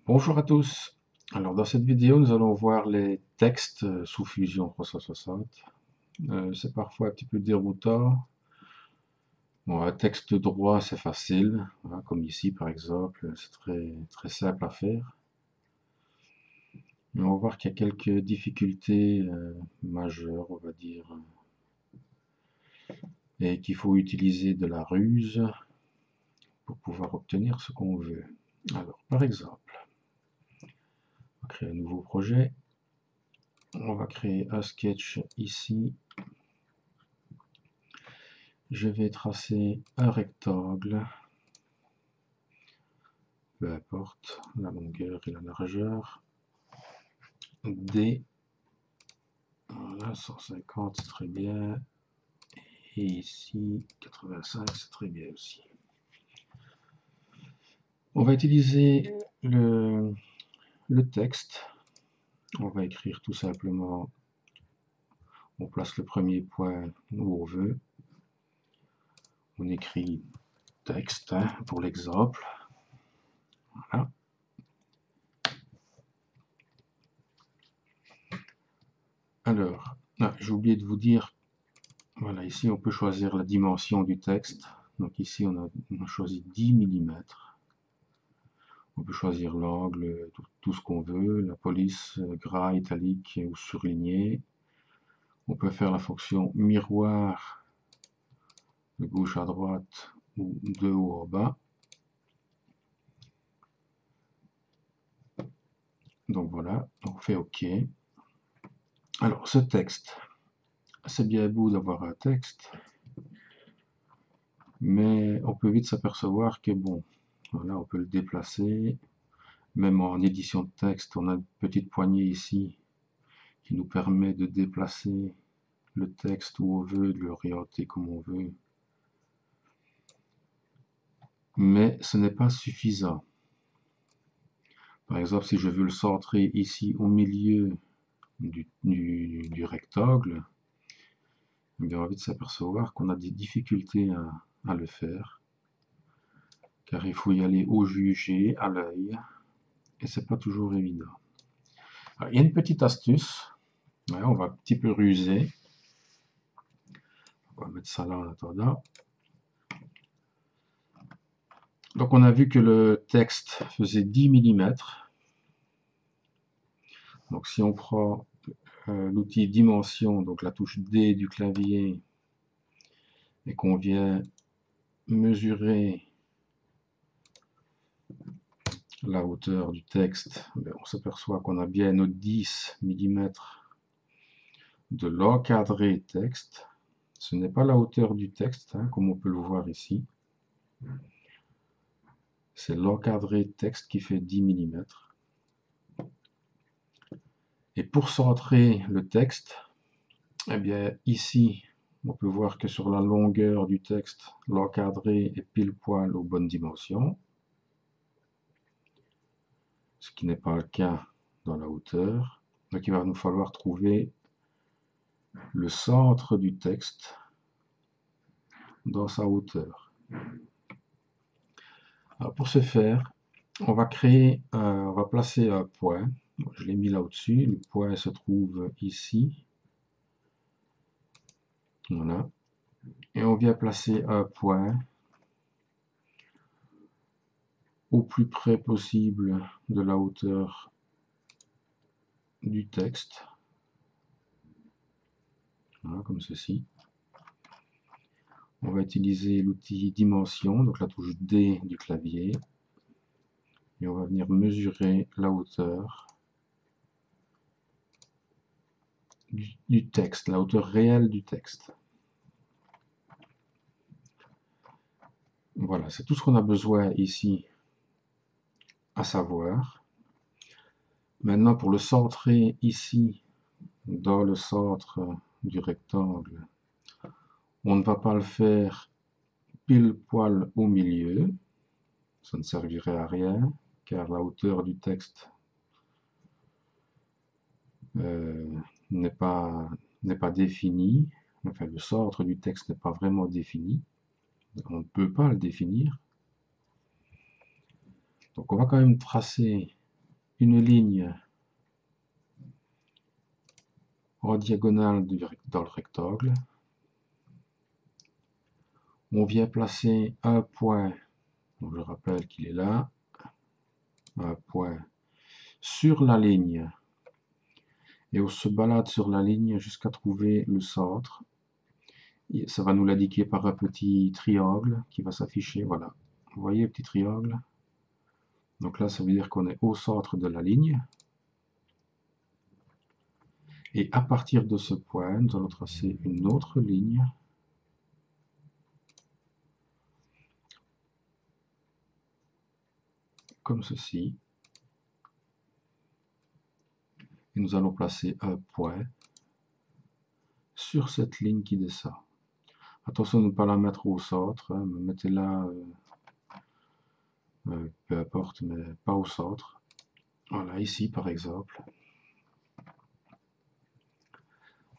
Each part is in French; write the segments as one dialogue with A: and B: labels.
A: Bonjour à tous. Alors dans cette vidéo, nous allons voir les textes sous Fusion 360. C'est parfois un petit peu déroutant. Bon, un texte droit, c'est facile, hein, comme ici par exemple, c'est très simple à faire. Mais on va voir qu'il y a quelques difficultés majeures, on va dire, et qu'il faut utiliser de la ruse pour pouvoir obtenir ce qu'on veut. Alors, par exemple, on va créer un nouveau projet. On va créer un sketch ici. Je vais tracer un rectangle, peu importe la longueur et la largeur. D, voilà, 150 c'est très bien. Et ici, 85 c'est très bien aussi. On va utiliser le texte. On va écrire tout simplement, on place le premier point où on veut. On écrit texte hein, pour l'exemple. Voilà. Alors, j'ai oublié de vous dire, voilà, ici on peut choisir la dimension du texte. Donc ici on a choisi 10 mm. On peut choisir l'angle, tout ce qu'on veut, la police, gras, italique ou surligné. On peut faire la fonction miroir de gauche à droite ou de haut en bas. Donc voilà, on fait OK. Alors ce texte, c'est bien beau d'avoir un texte, mais on peut vite s'apercevoir que bon, voilà, on peut le déplacer. Même en édition de texte, on a une petite poignée ici qui nous permet de déplacer le texte où on veut, de l'orienter comme on veut. Mais ce n'est pas suffisant. Par exemple, si je veux le centrer ici au milieu du rectangle, eh bien, on va vite s'apercevoir qu'on a des difficultés à le faire, car il faut y aller au jugé, à l'œil, et c'est pas toujours évident. Alors, il y a une petite astuce, ouais, on va un petit peu ruser. On va mettre ça là en attendant. Donc on a vu que le texte faisait 10 mm. Donc si on prend l'outil dimension, donc la touche D du clavier, et qu'on vient mesurer la hauteur du texte, on s'aperçoit qu'on a bien nos 10 mm de l'encadré texte. Ce n'est pas la hauteur du texte, hein, comme on peut le voir ici. C'est l'encadré texte qui fait 10 mm. Et pour centrer le texte, eh bien ici, on peut voir que sur la longueur du texte, l'encadré est pile poil aux bonnes dimensions, ce qui n'est pas le cas dans la hauteur. Donc il va nous falloir trouver le centre du texte dans sa hauteur. Alors pour ce faire, on va placer un point. Je l'ai mis là au-dessus. Le point se trouve ici. Voilà. Et on vient placer un point au plus près possible de la hauteur du texte. Voilà, comme ceci. On va utiliser l'outil dimension, donc la touche D du clavier. Et on va venir mesurer la hauteur du texte, la hauteur réelle du texte. Voilà, c'est tout ce qu'on a besoin ici à savoir. Maintenant, pour le centrer ici, dans le centre du rectangle, on ne va pas le faire pile poil au milieu. Ça ne servirait à rien, car la hauteur du texte n'est pas définie. Enfin, le centre du texte n'est pas vraiment défini. On ne peut pas le définir. Donc on va quand même tracer une ligne en diagonale dans le rectangle. On vient placer un point, donc je rappelle qu'il est là, un point sur la ligne. Et on se balade sur la ligne jusqu'à trouver le centre. Et ça va nous l'indiquer par un petit triangle qui va s'afficher. Voilà. Vous voyez le petit triangle? Donc là, ça veut dire qu'on est au centre de la ligne. Et à partir de ce point, nous allons tracer une autre ligne. Comme ceci. Et nous allons placer un point sur cette ligne qui descend. Attention de ne pas la mettre au centre, hein, mettez-la, peu importe, mais pas au centre. Voilà, ici par exemple.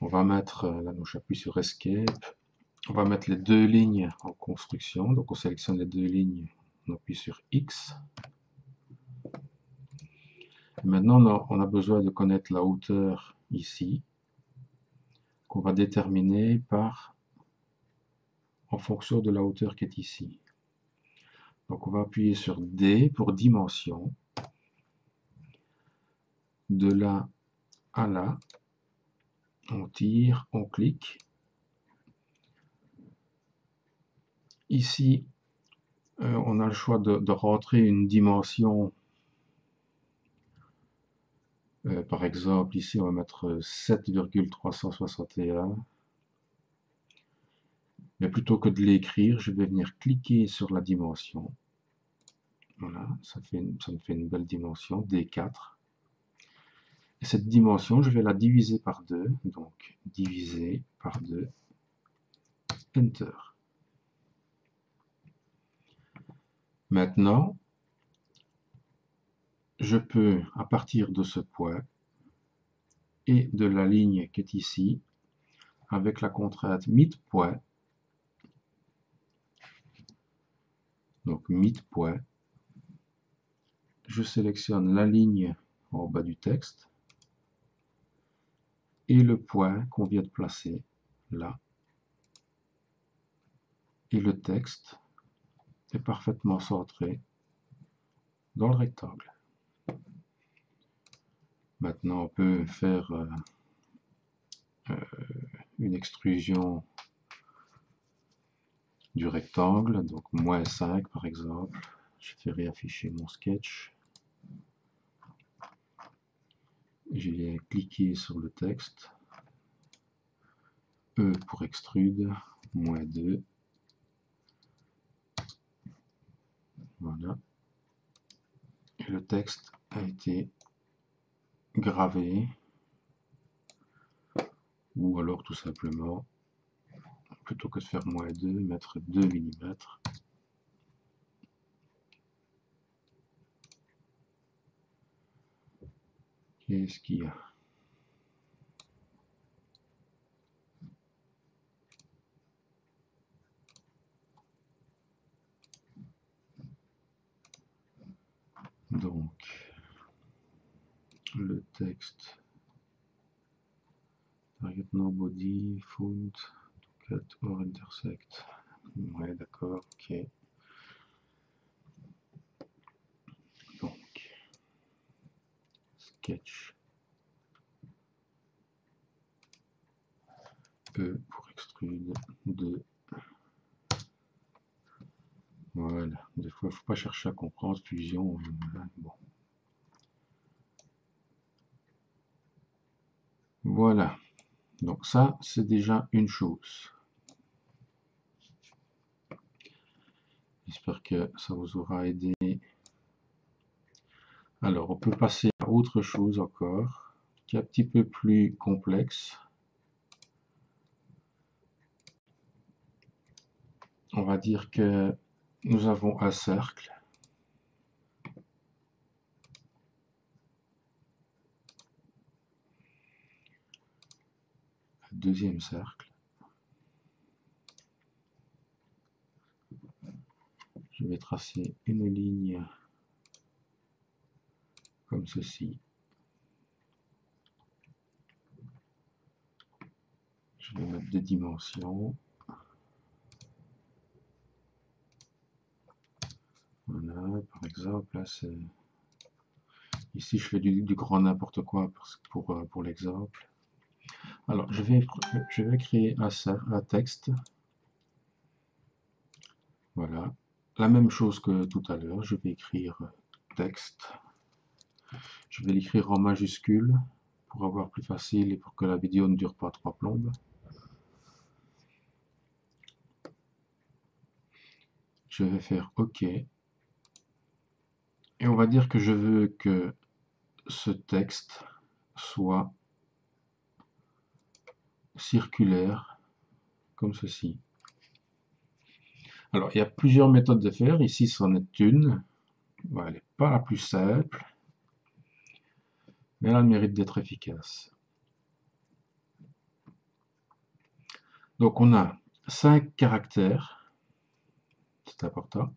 A: On va mettre, là nous j'appuie sur Escape, on va mettre les deux lignes en construction, donc on sélectionne les deux lignes, on appuie sur X. Et maintenant on a besoin de connaître la hauteur ici, qu'on va déterminer en fonction de la hauteur qui est ici. Donc on va appuyer sur D pour dimension, de là à là, on tire, on clique. Ici, on a le choix de rentrer une dimension. Par exemple, ici, on va mettre 7,361. Mais plutôt que de l'écrire, je vais venir cliquer sur la dimension. Voilà, ça me fait une belle dimension, D4. Et cette dimension, je vais la diviser par 2. Donc, diviser par 2. Enter. Maintenant, je peux, à partir de ce point et de la ligne qui est ici, avec la contrainte midpoint, donc midpoint, je sélectionne la ligne en bas du texte et le point qu'on vient de placer là. Et le texte est parfaitement centré dans le rectangle. Maintenant, on peut faire une extrusion du rectangle, donc -5 par exemple. Je fais réafficher mon sketch. Je vais cliquer sur le texte. E pour extrude, -2. Voilà. Et le texte a été gravé. Ou alors tout simplement, plutôt que de faire -2, mettre 2 mm. Qu'est-ce qu'il y a? Donc, le texte, target no body, font, cut or intersect. Ouais, d'accord, ok. Donc, sketch. E pour extrude 2. Voilà, des fois, il ne faut pas chercher à comprendre, fusion. Bon. Voilà, donc ça, c'est déjà une chose. J'espère que ça vous aura aidé. Alors, on peut passer à autre chose encore, qui est un petit peu plus complexe. On va dire que nous avons un cercle. Un deuxième cercle. Je vais tracer une ligne comme ceci. Je vais mettre des dimensions. Voilà, par exemple, là c'est... Ici, je fais du grand n'importe quoi pour l'exemple. Alors, je vais créer un texte. Voilà. La même chose que tout à l'heure. Je vais écrire texte. Je vais l'écrire en majuscule pour avoir plus facile et pour que la vidéo ne dure pas 3 plombes. Je vais faire OK. Et on va dire que je veux que ce texte soit circulaire, comme ceci. Alors, il y a plusieurs méthodes de faire. Ici, c'en est une. Bon, elle n'est pas la plus simple, mais elle a le mérite d'être efficace. Donc, on a 5 caractères. C'est important.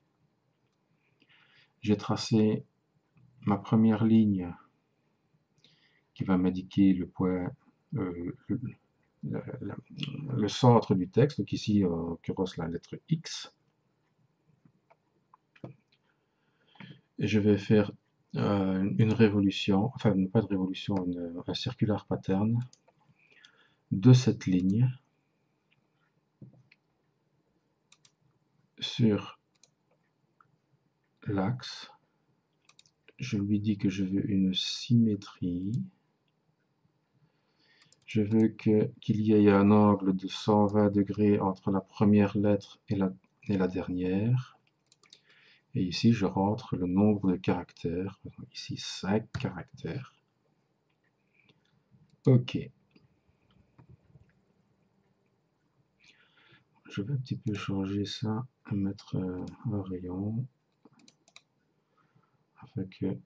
A: J'ai tracé ma première ligne qui va m'indiquer le point, le centre du texte, donc ici en l'occurrence la lettre X. Et je vais faire une révolution, enfin pas de révolution, un circular pattern de cette ligne sur l'axe. Je lui dis que je veux une symétrie. Je veux qu'il y ait un angle de 120 degrés entre la première lettre et la dernière. Et ici, je rentre le nombre de caractères. Ici, 5 caractères. OK. Je vais un petit peu changer ça, mettre un rayon, afin que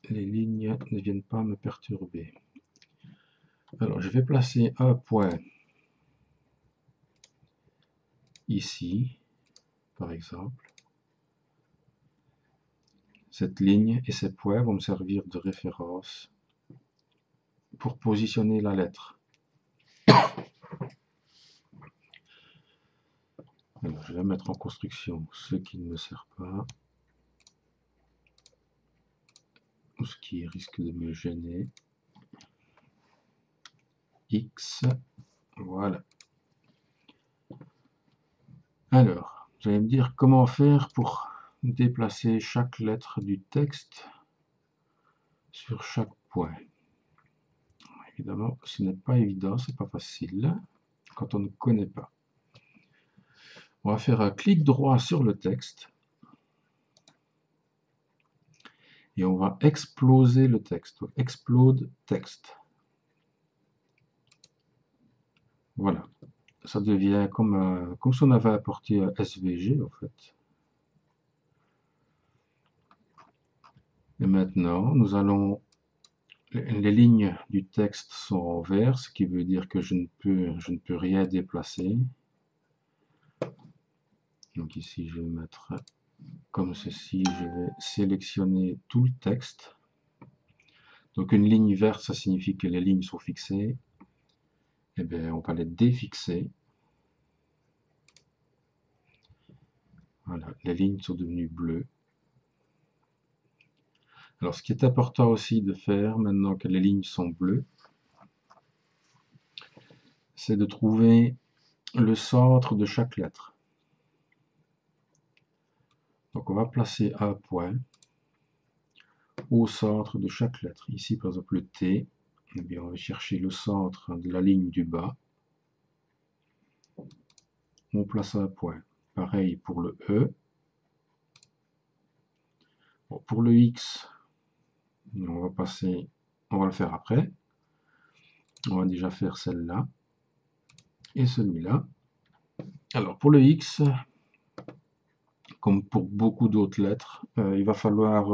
A: les lignes ne viennent pas me perturber. Alors, je vais placer un point ici, par exemple. Cette ligne et ces points vont me servir de référence pour positionner la lettre. Alors, je vais mettre en construction ce qui ne me sert pas, ou ce qui risque de me gêner. X, voilà. Alors, vous allez me dire comment faire pour déplacer chaque lettre du texte sur chaque point. Évidemment, ce n'est pas évident, c'est pas facile quand on ne connaît pas. On va faire un clic droit sur le texte et on va exploser le texte. Explode texte. Voilà. Ça devient comme si on avait apporté un SVG en fait. Et maintenant, nous allons... Les lignes du texte sont en vert, ce qui veut dire que je ne peux rien déplacer. Donc ici, je vais mettre comme ceci, je vais sélectionner tout le texte. Donc une ligne verte, ça signifie que les lignes sont fixées. Eh bien, on va les défixer. Voilà, les lignes sont devenues bleues. Alors, ce qui est important aussi de faire, maintenant que les lignes sont bleues, c'est de trouver le centre de chaque lettre. Donc, on va placer un point au centre de chaque lettre. Ici, par exemple, le T, eh bien, on va chercher le centre de la ligne du bas. On place un point. Pareil pour le E. Bon, pour le X, on va le faire après. On va déjà faire celle-là et celui-là. Alors pour le X, comme pour beaucoup d'autres lettres, il va falloir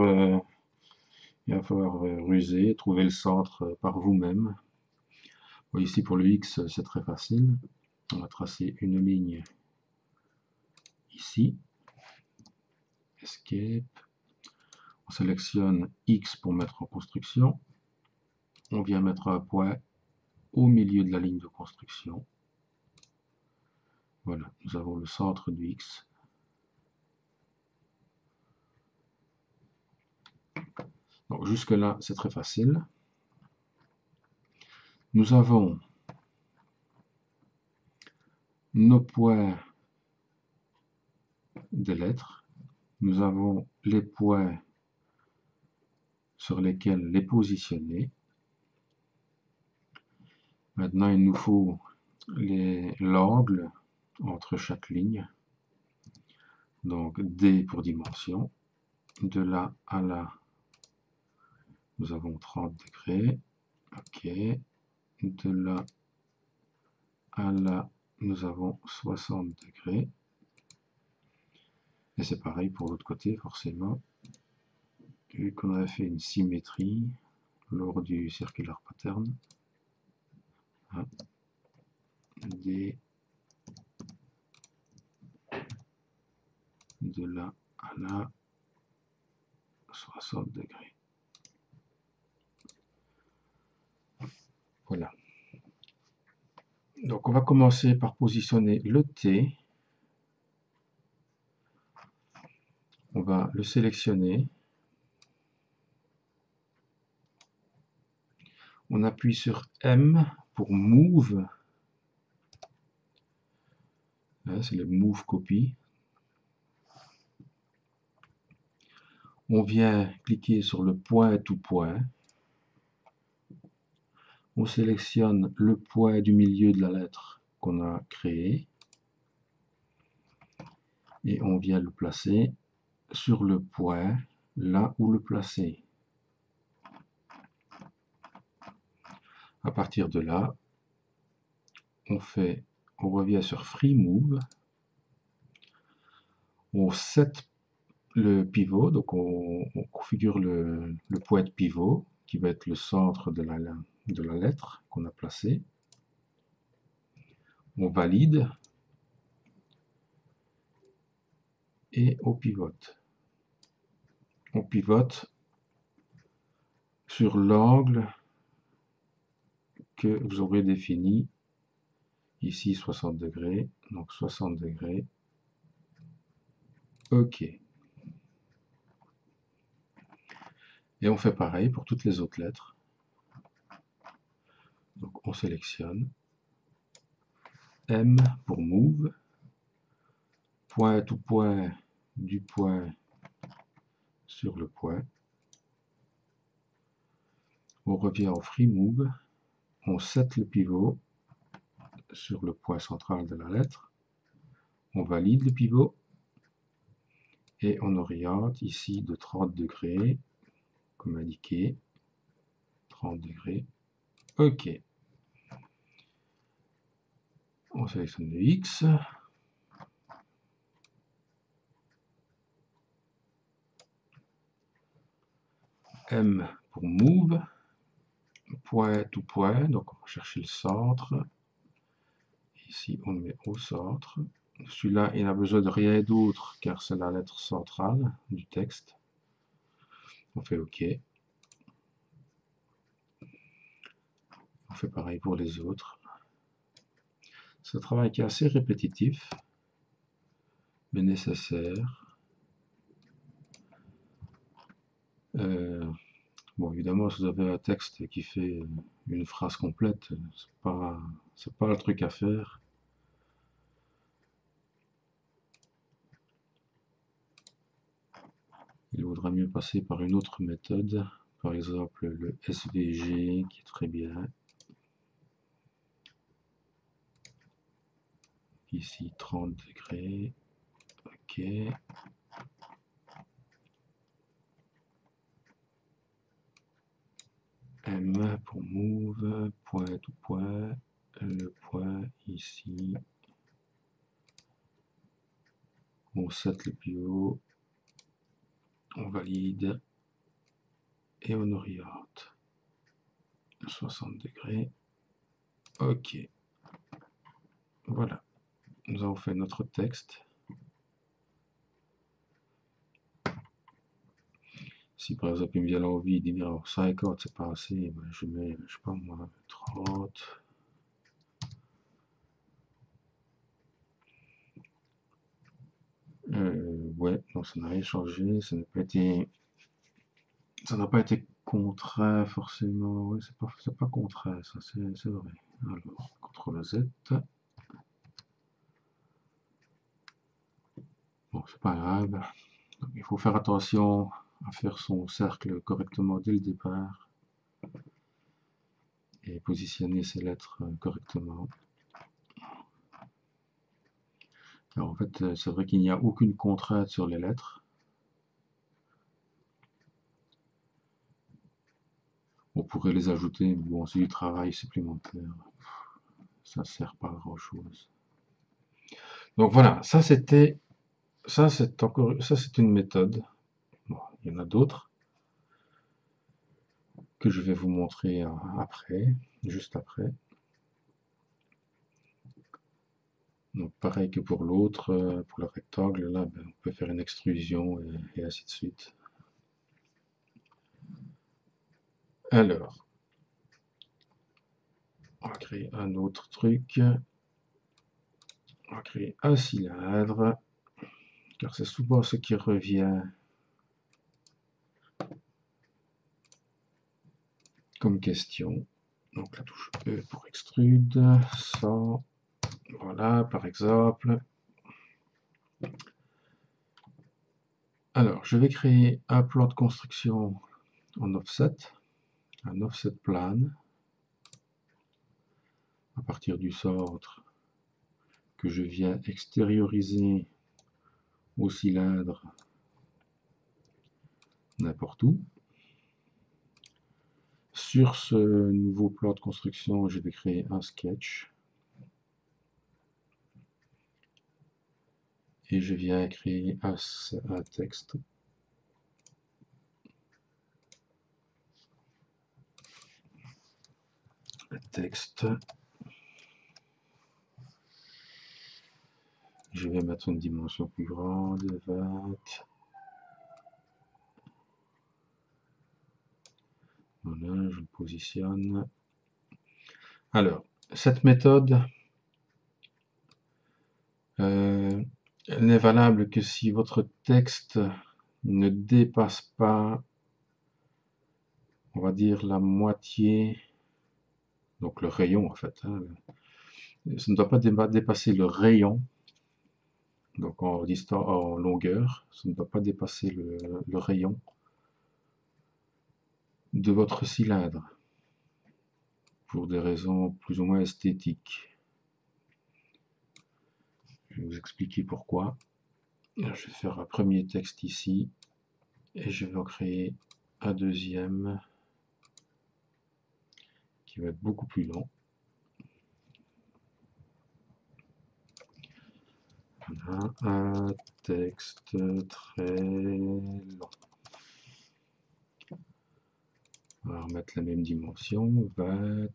A: ruser, trouver le centre par vous-même. Bon, ici pour le X, c'est très facile. On va tracer une ligne ici. Escape. On sélectionne X pour mettre en construction. On vient mettre un point au milieu de la ligne de construction. Voilà, nous avons le centre du X. Donc jusque-là, c'est très facile. Nous avons nos points des lettres. Nous avons les points sur lesquels les positionner. Maintenant, il nous faut l'angle entre chaque ligne. Donc D pour dimension. De là à là, nous avons 30 degrés. OK. De là à là, nous avons 60 degrés. Et c'est pareil pour l'autre côté, forcément. Vu qu'on avait fait une symétrie lors du circular pattern. D de là à là, 60 degrés. Voilà. Donc on va commencer par positionner le T. On va le sélectionner. On appuie sur M pour Move. C'est le Move Copy. On vient cliquer sur le point tout point. On sélectionne le point du milieu de la lettre qu'on a créé. Et on vient le placer sur le point, là où le placer. À partir de là, on revient sur Free Move. On set le pivot, donc on configure le point de pivot qui va être le centre de la lettre qu'on a placée. On valide et on pivote. On pivote sur l'angle que vous aurez défini ici 60 degrés, donc 60 degrés. OK. Et on fait pareil pour toutes les autres lettres. Donc on sélectionne M pour Move, point tout point du point sur le point. On revient au Free Move, on set le pivot sur le point central de la lettre, on valide le pivot et on oriente ici de 30 degrés, comme indiqué, 30 degrés. OK. On sélectionne le X. M pour Move, point tout point, donc on va chercher le centre. Ici, on le met au centre. Celui-là, il n'a besoin de rien d'autre car c'est la lettre centrale du texte. On fait OK. On fait pareil pour les autres. C'est un travail qui est assez répétitif, mais nécessaire. Bon, évidemment, si vous avez un texte qui fait une phrase complète, c'est pas le truc à faire. Il vaudra mieux passer par une autre méthode, par exemple le SVG qui est très bien. Ici 30 degrés, OK. M pour Move, point tout point, le point ici. On set le pivot, on valide et on oriente 60 degrés. OK. Voilà. Nous avons fait notre texte. Si par exemple il me vient l'envie de dire 50 c'est pas assez, ben, je mets, je sais pas moi, 30. Ouais, non, ça n'a rien changé, ça n'a pas été contraint forcément, ouais, c'est pas contraint, ça c'est vrai. Alors, CTRL Z, bon, c'est pas grave. Donc, il faut faire attention à faire son cercle correctement dès le départ et positionner ses lettres correctement. Alors, en fait, c'est vrai qu'il n'y a aucune contrainte sur les lettres. On pourrait les ajouter, mais bon, c'est du travail supplémentaire. Ça sert pas à grand chose. Donc voilà, ça c'est une méthode. Bon, il y en a d'autres que je vais vous montrer après, juste après. Donc pareil que pour l'autre, pour le rectangle, là, ben, on peut faire une extrusion et ainsi de suite. Alors, on va créer un autre truc. On va créer un cylindre, car c'est souvent ce qui revient comme question. Donc la touche E pour extrude, 100, voilà par exemple. Alors je vais créer un plan de construction en offset, un offset plane, à partir du centre que je viens extérioriser au cylindre n'importe où. Sur ce nouveau plan de construction, je vais créer un sketch. Et je viens créer un texte. Un texte. Je vais mettre une dimension plus grande, 20. Voilà, je le positionne. Alors, cette méthode n'est valable que si votre texte ne dépasse pas, on va dire, la moitié, donc le rayon en fait. Hein, ça ne doit pas dépasser le rayon, donc en longueur, ça ne doit pas dépasser le rayon de votre cylindre, pour des raisons plus ou moins esthétiques. Je vais vous expliquer pourquoi. Je vais faire un premier texte ici, et je vais en créer un deuxième qui va être beaucoup plus long. Voilà, un texte très long. On va remettre la même dimension, 20.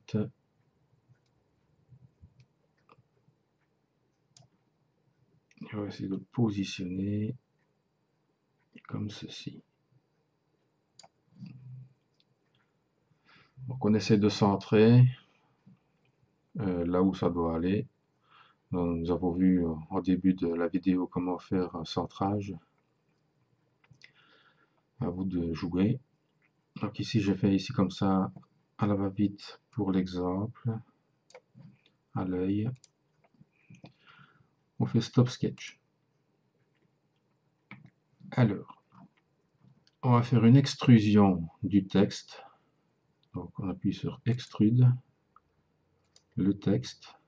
A: Et on va essayer de le positionner comme ceci. Donc on essaie de centrer là où ça doit aller. Nous avons vu en début de la vidéo comment faire un centrage. À vous de jouer. Donc ici, je fais ici comme ça à la va-vite pour l'exemple, à l'œil. On fait stop sketch. Alors, on va faire une extrusion du texte. Donc on appuie sur extrude le texte.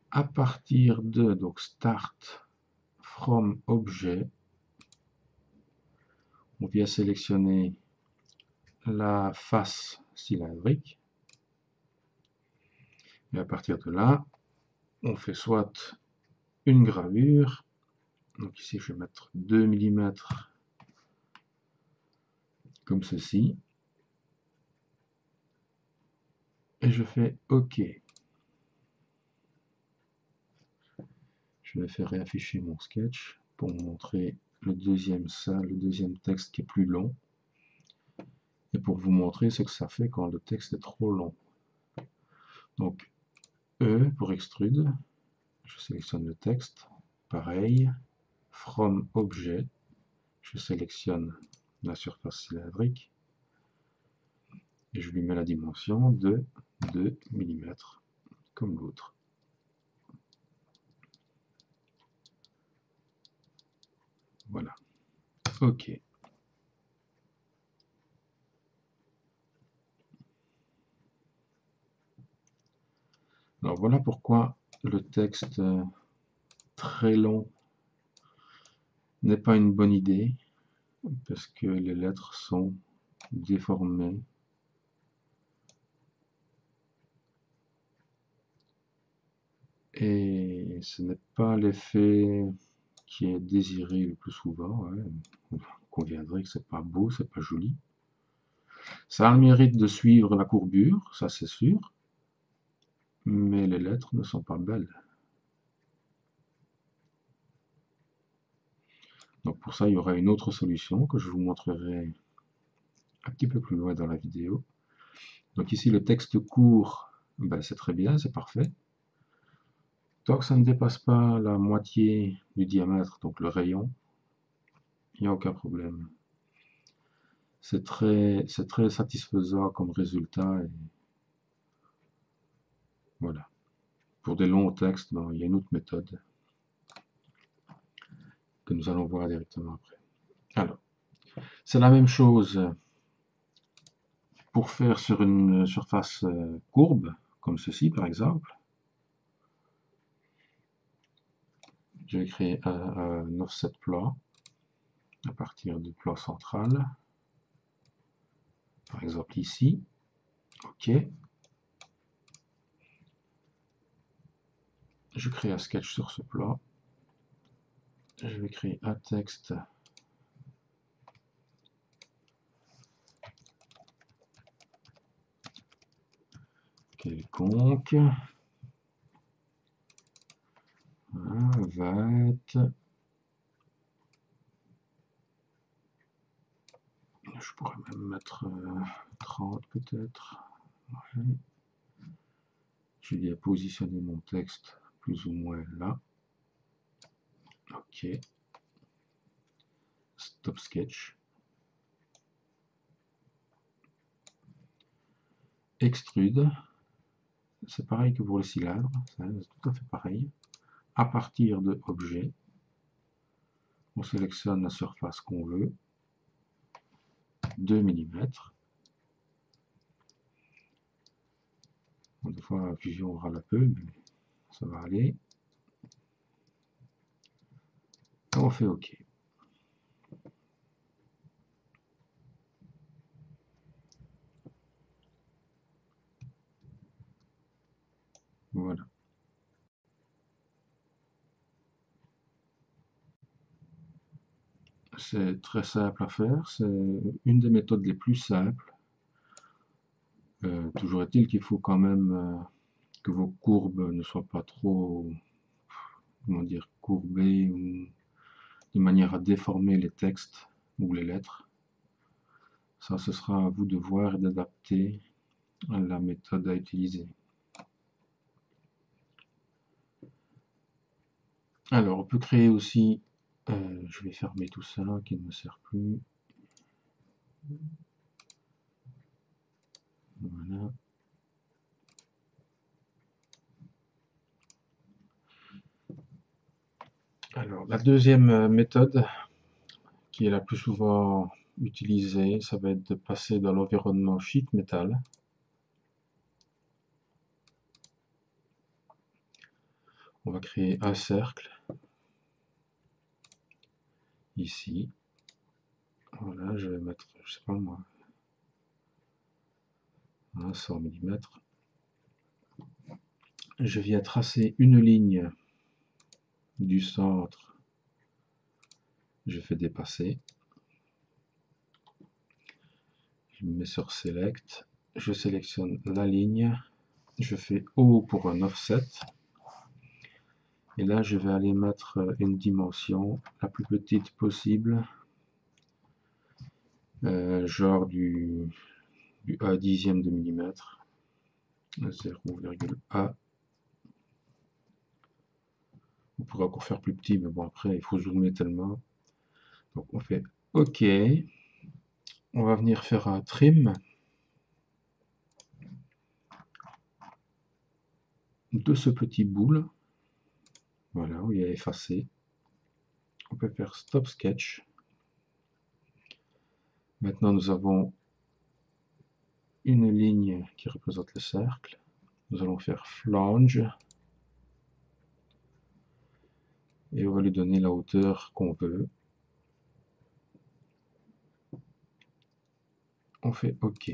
A: À partir de donc start from objet, on vient sélectionner la face cylindrique. Et à partir de là, on fait soit une gravure. Donc ici, je vais mettre 2 mm comme ceci. Et je fais OK. Je vais faire réafficher mon sketch pour montrer le deuxième texte qui est plus long, et pour vous montrer ce que ça fait quand le texte est trop long. Donc E pour extrude, je sélectionne le texte, pareil, from objet, je sélectionne la surface cylindrique, et je lui mets la dimension de 2 mm, comme l'autre. Voilà. OK. Alors voilà pourquoi le texte très long n'est pas une bonne idée, parce que les lettres sont déformées. Et ce n'est pas l'effet qui est désiré le plus souvent. Ouais. On conviendrait que c'est pas beau, c'est pas joli. Ça a le mérite de suivre la courbure, ça c'est sûr, mais les lettres ne sont pas belles. Donc pour ça, il y aura une autre solution que je vous montrerai un petit peu plus loin dans la vidéo. Donc ici, le texte court, ben, c'est très bien, c'est parfait. Tant que ça ne dépasse pas la moitié du diamètre, donc le rayon, il n'y a aucun problème. C'est très satisfaisant comme résultat. Et voilà. Pour des longs textes, ben, il y a une autre méthode que nous allons voir directement après. Alors, c'est la même chose pour faire sur une surface courbe, comme ceci par exemple. Je vais créer un offset plat à partir du plat central. Par exemple ici. OK. Je crée un sketch sur ce plat. Je vais créer un texte quelconque. Va être... Je pourrais même mettre 30 peut-être. Ouais. Je vais positionner mon texte plus ou moins là. OK. Stop sketch. Extrude. C'est pareil que pour le cylindre. C'est tout à fait pareil. À partir de objet, on sélectionne la surface qu'on veut. 2 mm. Bon, des fois, la fusion râle un peu, mais ça va aller. Et on fait OK. Voilà. C'est très simple à faire. C'est une des méthodes les plus simples. Toujours est-il qu'il faut quand même que vos courbes ne soient pas trop, comment dire, courbées ou de manière à déformer les textes ou les lettres. Ça, ce sera à vous de voir et d'adapter la méthode à utiliser. Alors, on peut créer aussi, je vais fermer tout ça qui ne me sert plus. Voilà. Alors, la deuxième méthode, qui est la plus souvent utilisée, ça va être de passer dans l'environnement sheet metal. On va créer un cercle, ici. Voilà, je vais mettre, je sais pas moi, 100 mm. Je viens tracer une ligne du centre, je fais dépasser. Je me mets sur Select, je sélectionne la ligne, je fais O pour un offset, Et là, je vais aller mettre une dimension la plus petite possible, genre du 1 dixième de millimètre, 0,1. On pourrait encore faire plus petit, mais bon, après, il faut zoomer tellement. Donc, on fait OK. On va venir faire un trim de ce petit boule. Voilà, où il y a effacé. On peut faire Stop Sketch. Maintenant, nous avons une ligne qui représente le cercle. Nous allons faire Flange. Et on va lui donner la hauteur qu'on veut. On fait OK.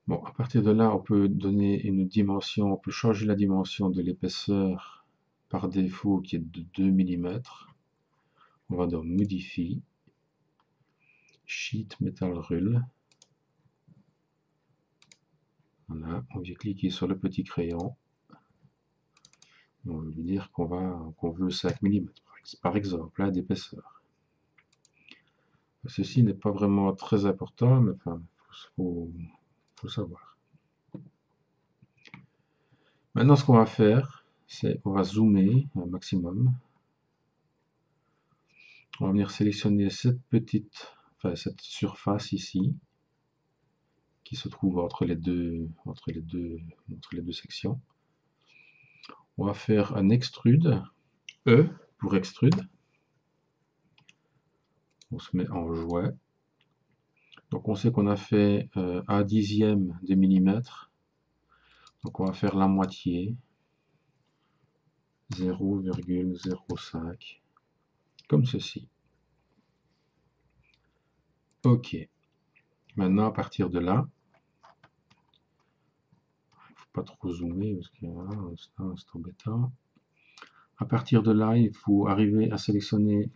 A: Bon, à partir de là, on peut donner une dimension, on peut changer la dimension de l'épaisseur par défaut qui est de 2 millimètres. On va dans Modify, Sheet Metal Rule. Voilà, on vient cliquer sur le petit crayon. On va lui dire qu'on veut 5 mm par exemple d'épaisseur. Ceci n'est pas vraiment très important, mais enfin, faut savoir. Maintenant, ce qu'on va faire, c'est on va zoomer un maximum. On va venir sélectionner cette surface ici, qui se trouve entre les deux sections. On va faire un extrude, E pour extrude. On se met en jouet. Donc on sait qu'on a fait 1 dixième de millimètre. Donc on va faire la moitié, 0,05, comme ceci. OK. Maintenant, à partir de là, il ne faut pas trop zoomer parce que c'est embêtant. À partir de là, il faut arriver à sélectionner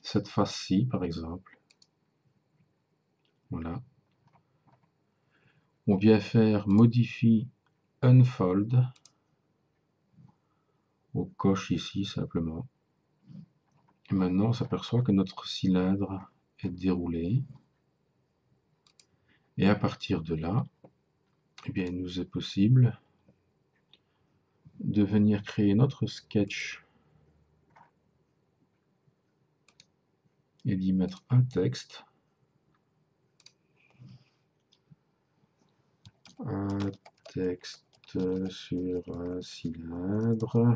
A: cette face-ci, par exemple. Voilà. On vient faire Modify Unfold. On coche ici simplement. Et maintenant, on s'aperçoit que notre cylindre est déroulé. Et à partir de là, eh bien, il nous est possible de venir créer notre sketch et d'y mettre un texte. Un texte sur un cylindre.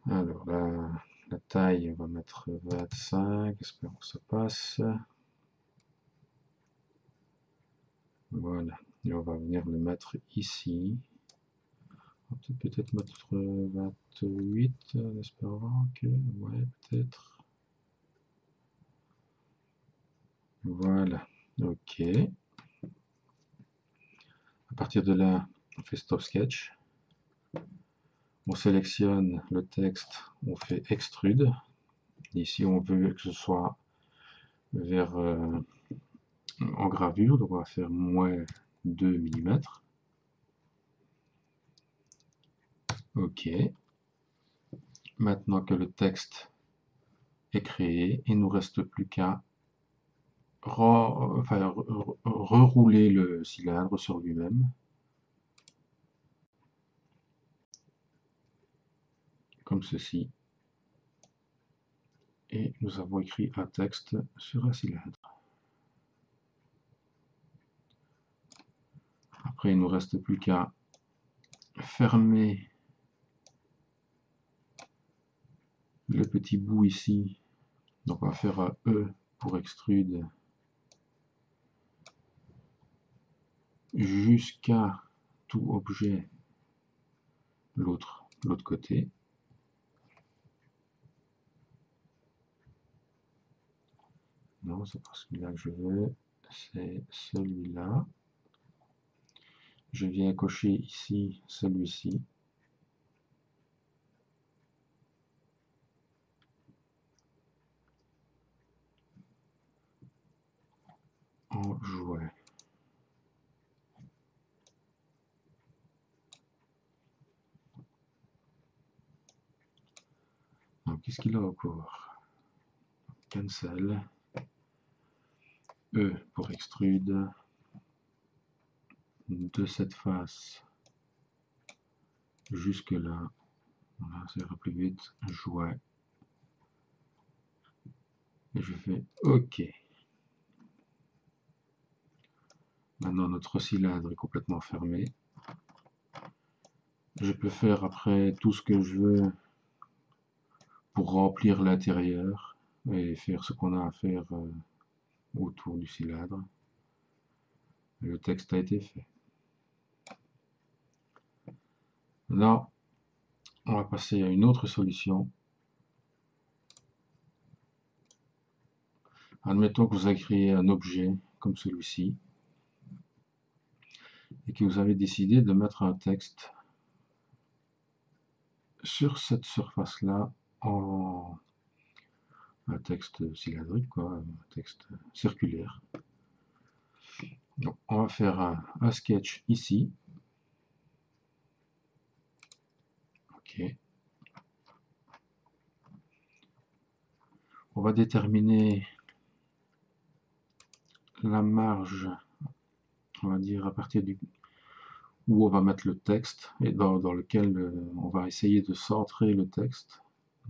A: Alors la taille, on va mettre 25, espérons que ça passe. Voilà, et on va venir le mettre ici. On va peut-être mettre 28, en espérant que, ouais, peut-être. Voilà, OK. À partir de là, on fait Stop Sketch. On sélectionne le texte, on fait Extrude. Ici, on veut que ce soit vers en gravure, donc on va faire moins 2 mm. OK. Maintenant que le texte est créé, il ne nous reste plus qu'à rerouler le cylindre sur lui-même, comme ceci. Et nous avons écrit un texte sur un cylindre. Après, il ne nous reste plus qu'à fermer le petit bout ici. Donc on va faire un E pour extrude jusqu'à tout objet l'autre côté. Non, c'est pas celui-là que je veux, c'est celui-là. Je viens cocher ici celui-ci. En jouet. Qu'est-ce qu'il a encore? Cancel. E pour extrude de cette face jusque là. Voilà, ça ira plus vite. Jouet. Et je fais OK. Maintenant, notre cylindre est complètement fermé. Je peux faire après tout ce que je veux pour remplir l'intérieur et faire ce qu'on a à faire autour du cylindre. Le texte a été fait. Maintenant, on va passer à une autre solution. Admettons que vous avez créé un objet comme celui-ci et que vous avez décidé de mettre un texte sur cette surface-là en un texte cylindrique, quoi, un texte circulaire. Donc, on va faire un sketch ici. OK. On va déterminer la marge, on va dire à partir du où on va mettre le texte et dans lequel on va essayer de centrer le texte.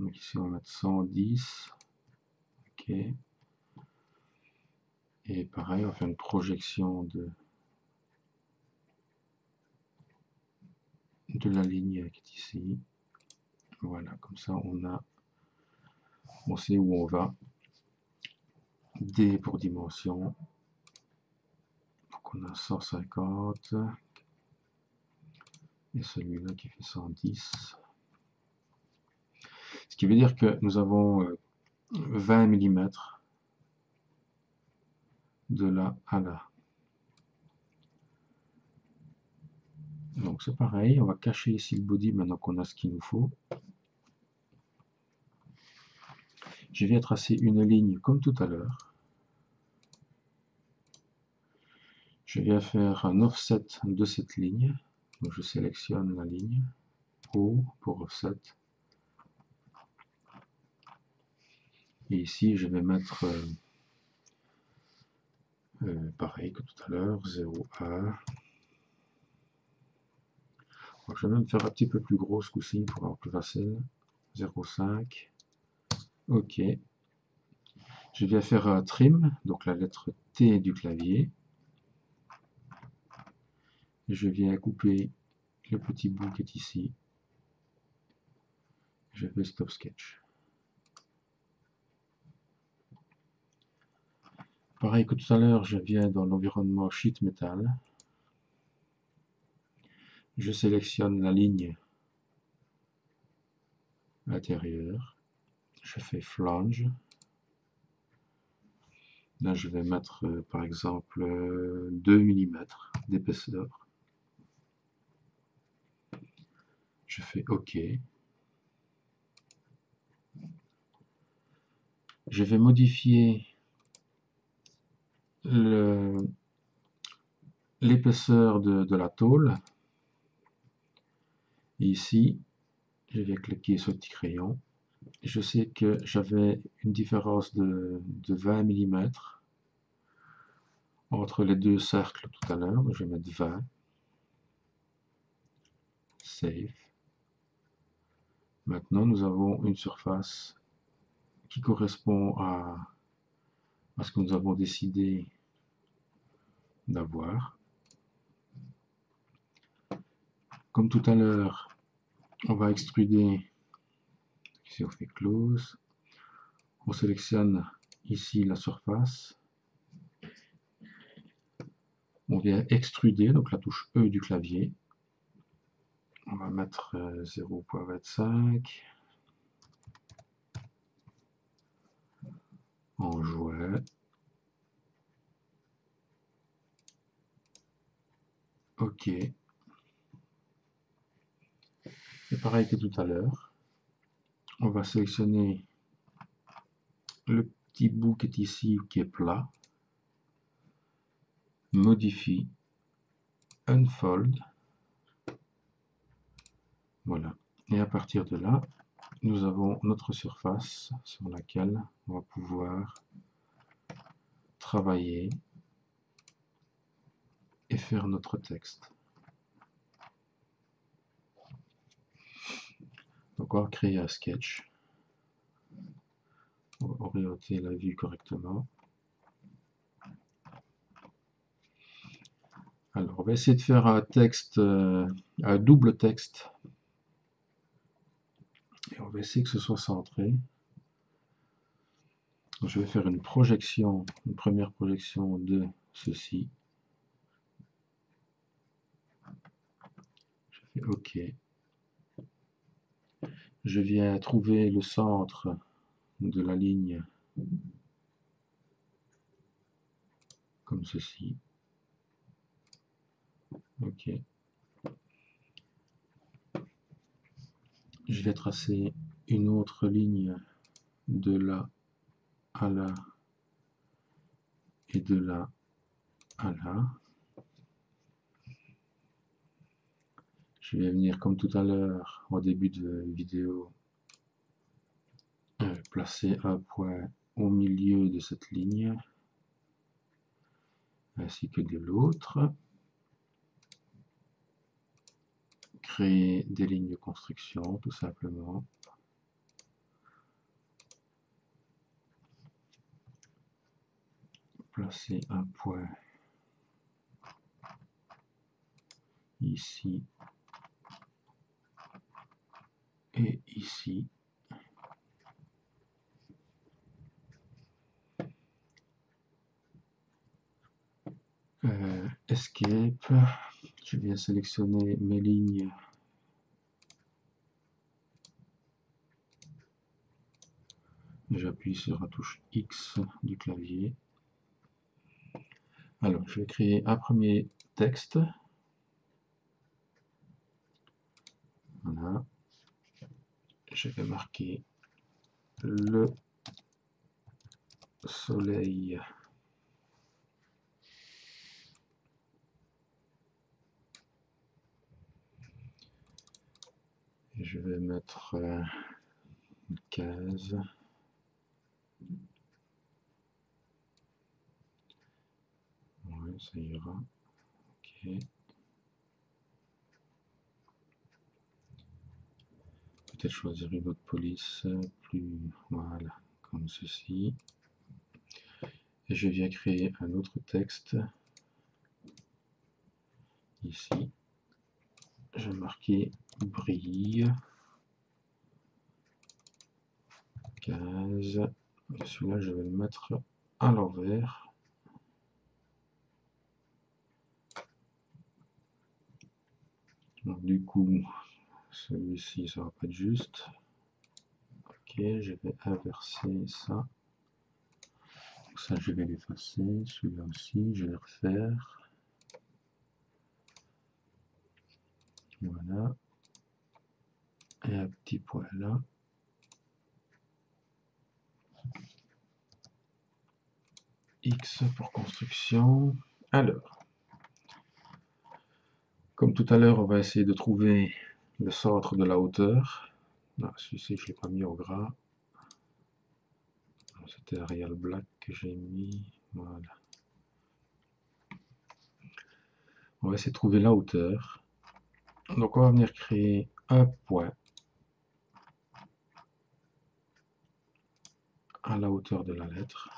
A: Donc ici on va mettre 110. OK. Et pareil, on va faire une projection de la ligne qui est ici. Voilà, comme ça on sait où on va. D pour dimension. Donc on a 150. Et celui-là qui fait 110. Ce qui veut dire que nous avons 20 mm de là à là. Donc c'est pareil, on va cacher ici le body maintenant qu'on a ce qu'il nous faut. Je viens tracer une ligne comme tout à l'heure. Je viens faire un offset de cette ligne. Donc je sélectionne la ligne O pour offset. Et ici je vais mettre pareil que tout à l'heure, 0,1. Je vais même faire un petit peu plus gros ce coup-ci pour avoir plus facile. 0,5. OK. Je viens faire un trim, donc la lettre T du clavier. Et je viens couper le petit bout qui est ici. Je fais stop sketch. Pareil que tout à l'heure, je viens dans l'environnement sheet metal. Je sélectionne la ligne intérieure. Je fais flange. Là, je vais mettre par exemple 2 mm d'épaisseur. Je fais OK. Je vais modifier l'épaisseur de la tôle. Et ici, je vais cliquer sur le petit crayon. Je sais que j'avais une différence de 20 mm entre les deux cercles tout à l'heure. Je vais mettre 20. Save. Maintenant, nous avons une surface qui correspond à ce que nous avons décidé d'avoir. Comme tout à l'heure, on va extruder. Ici, on fait close. On sélectionne ici la surface. On vient extruder, donc la touche E du clavier. On va mettre 0,25 en jouet. OK. Et pareil que tout à l'heure, on va sélectionner le petit bout qui est ici, qui est plat. Modifie. Unfold. Voilà. Et à partir de là, nous avons notre surface sur laquelle on va pouvoir travailler et faire notre texte. Donc on va créer un sketch. On va orienter la vue correctement. Alors on va essayer de faire un texte, un double texte. Et on va essayer que ce soit centré. Donc, je vais faire une projection, une première projection de ceci. Je fais OK. Je viens trouver le centre de la ligne comme ceci. OK. Je vais tracer une autre ligne de là à là et de là à là. Je vais venir comme tout à l'heure au début de vidéo placer un point au milieu de cette ligne ainsi que de l'autre. Créer des lignes de construction tout simplement. Placer un point ici et ici. Escape, je viens sélectionner mes lignes j'appuie sur la touche X du clavier. Alors je vais créer un premier texte, voilà, je vais marquer le soleil et je vais mettre une case. Ouais, ça ira. Ok. Peut-être choisir une autre police plus, voilà, comme ceci. Et je viens créer un autre texte ici. Je vais marquer brille 15. Celui-là, je vais le mettre à l'envers. Donc, du coup, celui-ci, ça va pas être juste. Ok, je vais inverser ça. Donc ça, je vais l'effacer. Celui-là aussi, je vais refaire. Voilà. Et un petit point là. X pour construction. Alors, comme tout à l'heure, on va essayer de trouver le centre de la hauteur. Celui-ci, je ne l'ai pas mis au gras. C'était Arial Black que j'ai mis. Voilà. On va essayer de trouver la hauteur. Donc on va venir créer un point à la hauteur de la lettre.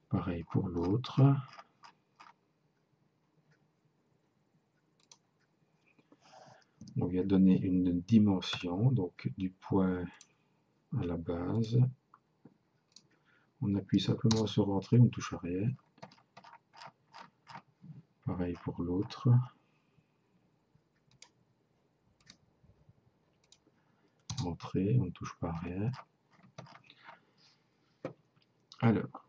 A: Pareil pour l'autre. On vient donner une dimension, donc du point à la base. On appuie simplement sur Entrée, on touche à rien. Pareil pour l'autre. Entrée, on ne touche pas à rien. Alors,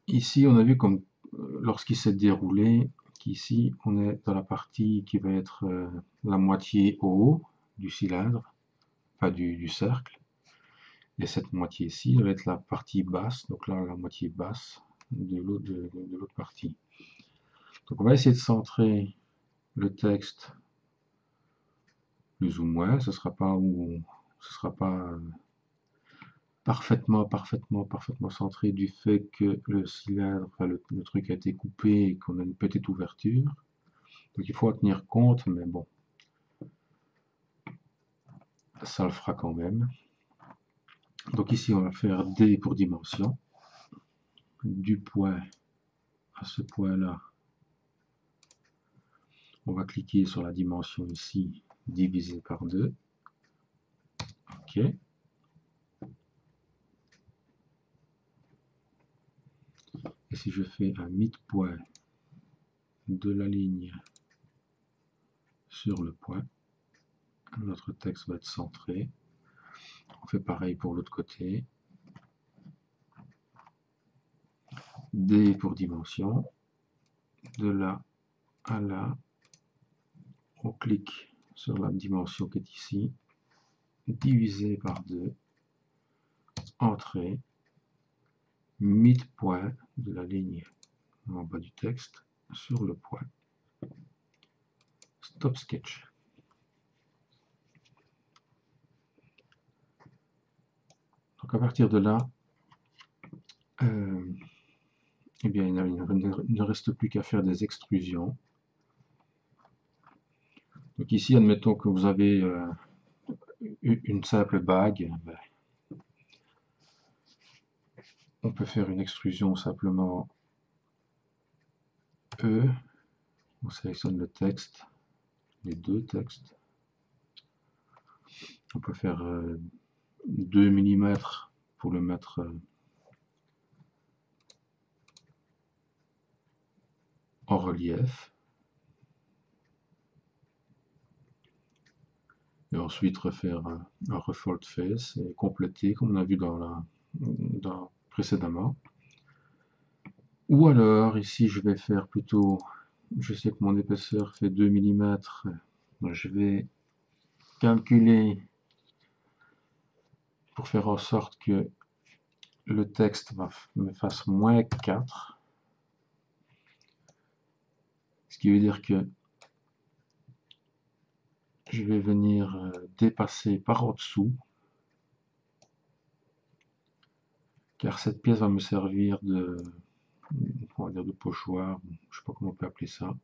A: ici on a vu comme lorsqu'il s'est déroulé, qu'ici on est dans la partie qui va être la moitié au haut du cylindre, enfin du cercle. Et cette moitié-ci va être la partie basse, donc là la moitié basse de l'autre partie. Donc on va essayer de centrer le texte plus ou moins, ce sera pas parfaitement centré du fait que le cylindre, enfin le truc a été coupé et qu'on a une petite ouverture. Donc il faut en tenir compte, mais bon, ça le fera quand même. Donc ici on va faire D pour dimension, du point à ce point-là, on va cliquer sur la dimension ici, divisé par 2. OK. Et si je fais un midpoint de la ligne sur le point, notre texte va être centré. On fait pareil pour l'autre côté. D pour dimension. De là à là, on clique sur la dimension qui est ici, divisé par 2, entrée, midpoint de la ligne en bas du texte sur le point. Stop sketch. Donc à partir de là, eh bien, il ne reste plus qu'à faire des extrusions. Donc ici, admettons que vous avez une simple bague, ben, on peut faire une extrusion simplement E, on sélectionne le texte, les deux textes, on peut faire 2 mm pour le mettre en relief, et ensuite refaire un refold face et compléter comme on a vu précédemment. Ou alors ici je vais faire plutôt, je sais que mon épaisseur fait 2 mm, je vais calculer pour faire en sorte que le texte me fasse moins 4, ce qui veut dire que je vais venir dépasser par en dessous, car cette pièce va me servir on va dire de pochoir, je ne sais pas comment on peut appeler ça.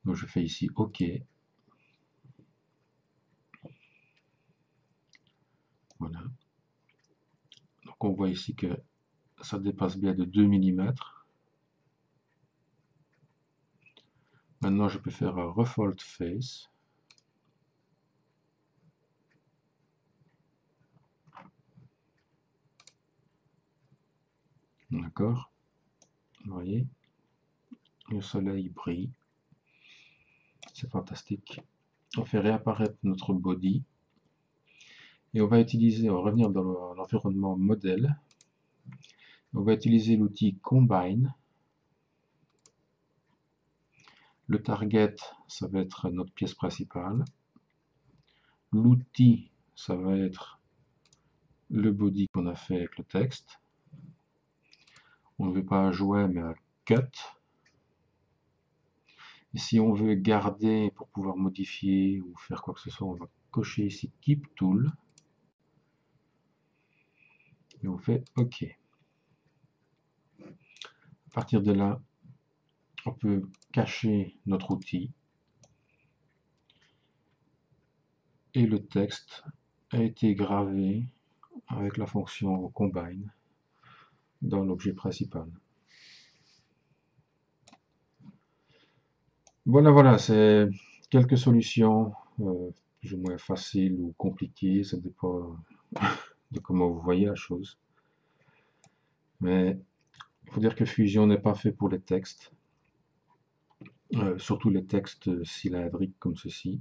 A: Donc je fais ici OK. Voilà. Donc on voit ici que ça dépasse bien de 2 mm. Maintenant je peux faire un refold face. D'accord. Vous voyez, le soleil brille. C'est fantastique. On fait réapparaître notre body. Et on va revenir dans l'environnement modèle. On va utiliser l'outil Combine. Le target, ça va être notre pièce principale. L'outil, ça va être le body qu'on a fait avec le texte. On ne veut pas un jouet, mais un cut. Et si on veut garder pour pouvoir modifier ou faire quoi que ce soit, on va cocher ici Keep Tool. Et on fait OK. À partir de là, on peut cacher notre outil. Et le texte a été gravé avec la fonction Combine dans l'objet principal. Voilà, c'est quelques solutions, plus ou moins faciles ou compliquées, ça dépend de comment vous voyez la chose. Mais il faut dire que Fusion n'est pas fait pour les textes, surtout les textes cylindriques comme ceci.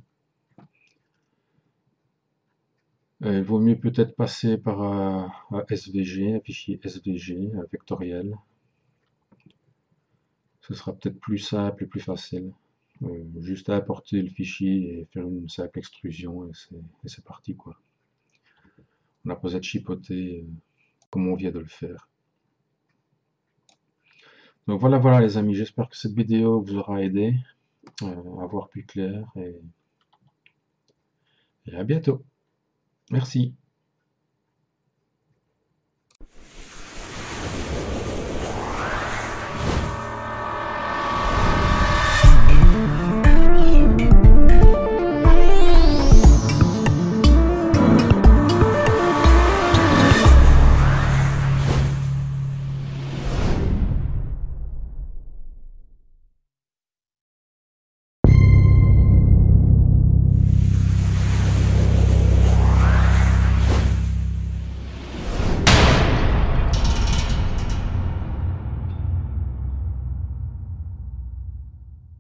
A: Il vaut mieux peut-être passer par un SVG, un fichier SVG, un vectoriel. Ce sera peut-être plus simple et plus facile. Juste à importer le fichier et faire une simple extrusion et c'est parti quoi. On n'a pas besoin de chipoter comme on vient de le faire. Donc voilà les amis, j'espère que cette vidéo vous aura aidé à voir plus clair et et à bientôt. Merci.